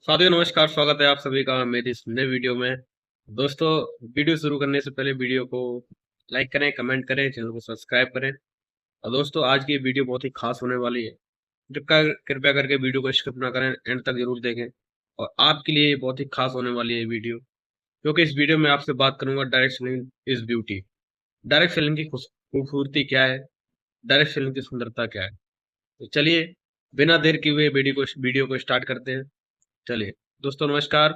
साथियों नमस्कार, स्वागत है आप सभी का मेरी इस नए वीडियो में। दोस्तों, वीडियो शुरू करने से पहले वीडियो को लाइक करें, कमेंट करें, चैनल को सब्सक्राइब करें। और दोस्तों, आज की वीडियो बहुत ही खास होने वाली है। कृपया करके वीडियो को स्किप ना करें, एंड तक जरूर देखें। और आपके लिए बहुत ही खास होने वाली है वीडियो, क्योंकि इस वीडियो में आपसे बात करूंगा direct selling is beauty. Direct selling की खूबसूरती क्या है, डायरेक्ट सेलिंग की सुंदरता क्या है। तो चलिए, बिना देर किए हुए वीडियो को स्टार्ट करते हैं। चलिए दोस्तों, नमस्कार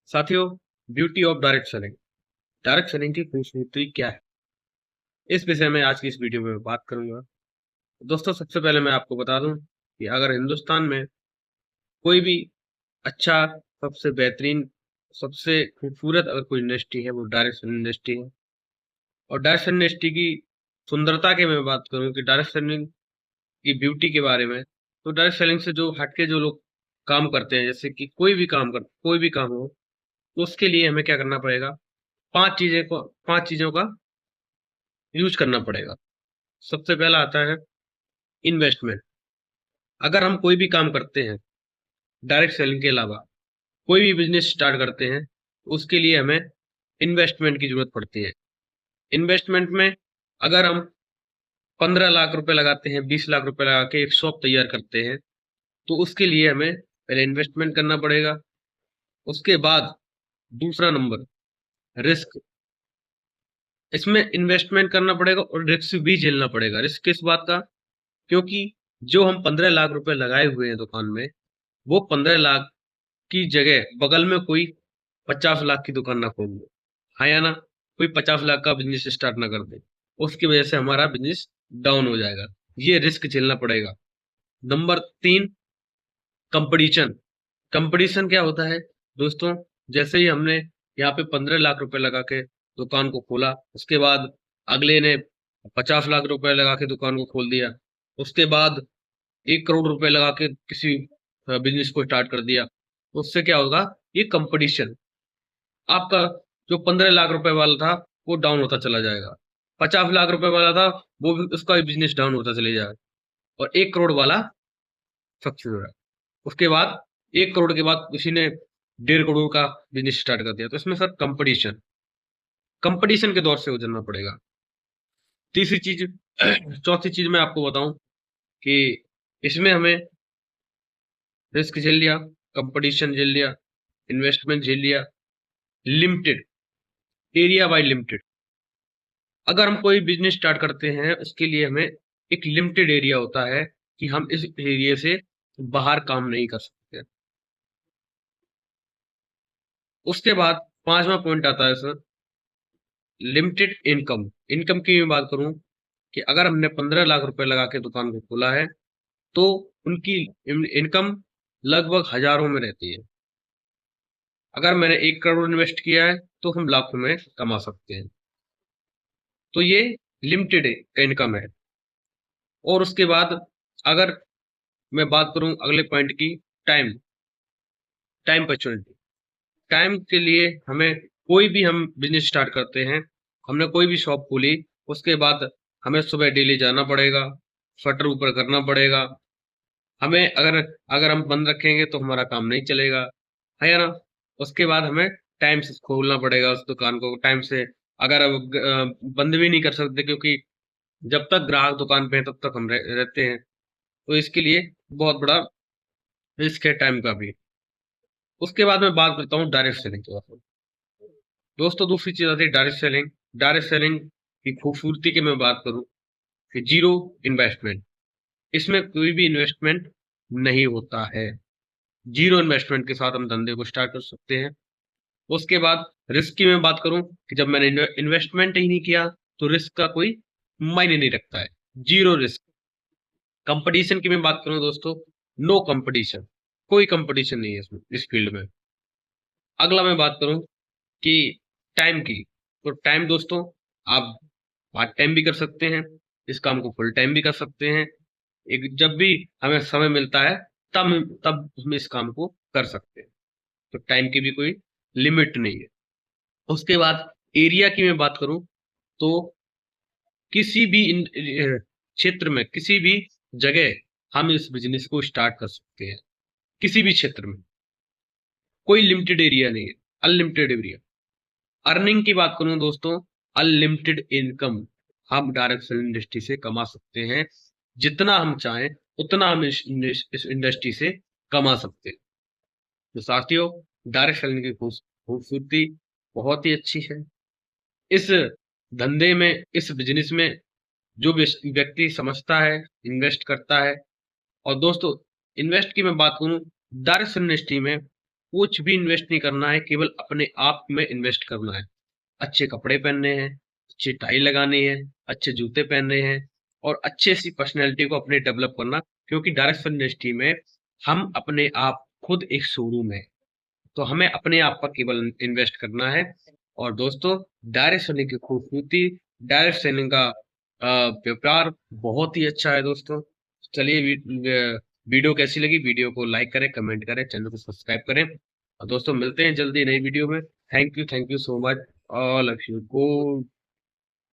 साथियों। ब्यूटी ऑफ डायरेक्ट सेलिंग की खूबसूरती क्या है, इस विषय में आज की इस वीडियो में मैं बात करूंगा। दोस्तों, सबसे पहले मैं आपको बता दूं कि अगर हिंदुस्तान में कोई भी अच्छा, सबसे बेहतरीन, सबसे खूबसूरत अगर कोई इंडस्ट्री है, वो डायरेक्ट सेलिंग इंडस्ट्री है। और डायरेक्ट सेलिंग इंडस्ट्री की सुंदरता की मैं बात करूं कि डायरेक्ट सेलिंग की ब्यूटी के बारे में, तो डायरेक्ट सेलिंग से जो हटके जो लोग काम करते हैं, जैसे कि कोई भी काम हो, तो उसके लिए हमें क्या करना पड़ेगा। पांच चीजों का यूज करना पड़ेगा। सबसे पहला आता है इन्वेस्टमेंट। अगर हम कोई भी काम करते हैं डायरेक्ट सेलिंग के अलावा, कोई भी बिजनेस स्टार्ट करते हैं, तो उसके लिए हमें इन्वेस्टमेंट की जरूरत पड़ती है। इन्वेस्टमेंट में अगर हम 15 लाख रुपए लगाते हैं, 20 लाख रुपए लगा के एक शॉप तैयार करते हैं, तो उसके लिए हमें पहले इन्वेस्टमेंट करना पड़ेगा। उसके बाद दूसरा नंबर, रिस्क। इसमें इन्वेस्टमेंट करना पड़ेगा और रिस्क भी झेलना पड़ेगा। रिस्क किस बात का? क्योंकि जो हम 15 लाख रुपए लगाए हुए हैं दुकान में, वो 15 लाख की जगह बगल में कोई 50 लाख की दुकान ना खोल दे, हाँ या ना, कोई 50 लाख का बिजनेस स्टार्ट ना कर दे, उसकी वजह से हमारा बिजनेस डाउन हो जाएगा। ये रिस्क झेलना पड़ेगा। Number 3, competition. कंपटीशन क्या होता है दोस्तों? जैसे ही हमने यहाँ पे 15 लाख रुपए लगा के दुकान को खोला, उसके बाद अगले ने 50 लाख रुपए लगा के दुकान को खोल दिया, उसके बाद 1 करोड़ रुपए लगा के किसी बिजनेस को स्टार्ट कर दिया, तो उससे क्या होगा? ये कंपटीशन। आपका जो 15 लाख रुपए वाला था, वो डाउन होता चला जाएगा। 50 लाख रुपए वाला था, वो भी उसका भी बिजनेस डाउन होता चले जाएगा। और 1 करोड़ वाला सक्सेस हो रहा है। उसके बाद 1 करोड़ के बाद किसी ने 1.5 करोड़ का बिजनेस स्टार्ट कर दिया, तो इसमें सर कंपटीशन, कंपटीशन के दौर से गुजरना पड़ेगा। तीसरी चीज चौथी चीज मैं आपको बताऊं कि इसमें हमें रिस्क झेल लिया, कंपटीशन झेल लिया, इन्वेस्टमेंट झेल लिया, लिमिटेड एरिया बाय लिमिटेड। अगर हम कोई बिजनेस स्टार्ट करते हैं, उसके लिए हमें एक लिमिटेड एरिया होता है कि हम इस एरिया से बाहर काम नहीं कर सकते। उसके बाद पांचवा पॉइंट आता है सर, लिमिटेड इनकम। इनकम की मैं बात करूं कि अगर हमने 15 लाख रुपए लगा के दुकान को खोला है, तो उनकी इनकम लगभग हजारों में रहती है। अगर मैंने 1 करोड़ इन्वेस्ट किया है, तो हम लाखों में कमा सकते हैं। तो ये लिमिटेड इनकम है। और उसके बाद अगर मैं बात करूं अगले पॉइंट की, टाइम, टाइम पर्चुनिटी। टाइम के लिए हमें, कोई भी हम बिजनेस स्टार्ट करते हैं, हमने कोई भी शॉप खोली, उसके बाद हमें सुबह डेली जाना पड़ेगा, शटर ऊपर करना पड़ेगा। हमें अगर अगर हम बंद रखेंगे तो हमारा काम नहीं चलेगा, है या ना। उसके बाद हमें टाइम से खोलना पड़ेगा उस दुकान को, टाइम से। अगर अब बंद भी नहीं कर सकते, क्योंकि जब तक ग्राहक दुकान पे है तब तक हम रहते हैं। तो इसके लिए बहुत बड़ा रिस्क है टाइम का भी। उसके बाद मैं बात करता हूँ डायरेक्ट सेलिंग के बारे में। दोस्तों, दूसरी चीज आती है डायरेक्ट सेलिंग। डायरेक्ट सेलिंग की खूबसूरती की मैं बात करूं कि जीरो इन्वेस्टमेंट। इसमें कोई भी इन्वेस्टमेंट नहीं होता है। जीरो इन्वेस्टमेंट के साथ हम धंधे को स्टार्ट कर सकते हैं। उसके बाद रिस्क की मैं बात करूं कि जब मैंने इन्वेस्टमेंट ही नहीं किया, तो रिस्क का कोई मायने नहीं रखता है। Zero risk. कंपटीशन की मैं बात करूं दोस्तों, नो कंपटीशन। कोई कंपटीशन नहीं है इसमें, इस फील्ड में। अगला मैं बात करूं कि टाइम की, तो टाइम दोस्तों, आप पार्ट टाइम भी कर सकते हैं, इस काम को फुल टाइम भी कर सकते हैं। एक जब भी हमें समय मिलता है, तब तब हम इस काम को कर सकते हैं। तो टाइम की भी कोई लिमिट नहीं है। उसके बाद एरिया की मैं बात करूं, तो किसी भी क्षेत्र में, किसी भी जगह हम इस बिजनेस को स्टार्ट कर सकते हैं, किसी भी क्षेत्र में। कोई लिमिटेड एरिया नहीं है, अनलिमिटेड एरिया। अर्निंग की बात करूं दोस्तों, अनलिमिटेड इनकम हम डायरेक्ट सेलिंग इंडस्ट्री से कमा सकते हैं। जितना हम चाहें उतना हम इस इंडस्ट्री से कमा सकते हैं। तो साथियों, डायरेक्ट सेलिंग की खूबसूरती बहुत ही अच्छी है। इस धंधे में, इस बिजनेस में जो व्यक्ति समझता है, इन्वेस्ट करता है। और दोस्तों, इन्वेस्ट की मैं बात करूं, डायरेक्ट इंडस्ट्री में कुछ भी इन्वेस्ट नहीं करना है, केवल अपने आप में इन्वेस्ट करना है। अच्छे कपड़े पहनने हैं, अच्छी टाई लगानी है, अच्छे जूते पहनने हैं और अच्छे सी पर्सनैलिटी को अपने डेवलप करना। क्योंकि डायरेक्ट इंडस्ट्री में हम अपने आप खुद एक शोरूम है, तो हमें अपने आप पर केवल इन्वेस्ट करना है। और दोस्तों, डायरेक्ट सेलिंग की खूबसूरती, डायरेक्ट सेलिंग का व्यापार बहुत ही अच्छा है दोस्तों। चलिए, वीडियो कैसी लगी, वीडियो को लाइक करें, कमेंट करें, चैनल को सब्सक्राइब करें। और दोस्तों, मिलते हैं जल्दी नई वीडियो में। Thank you so much all of you को।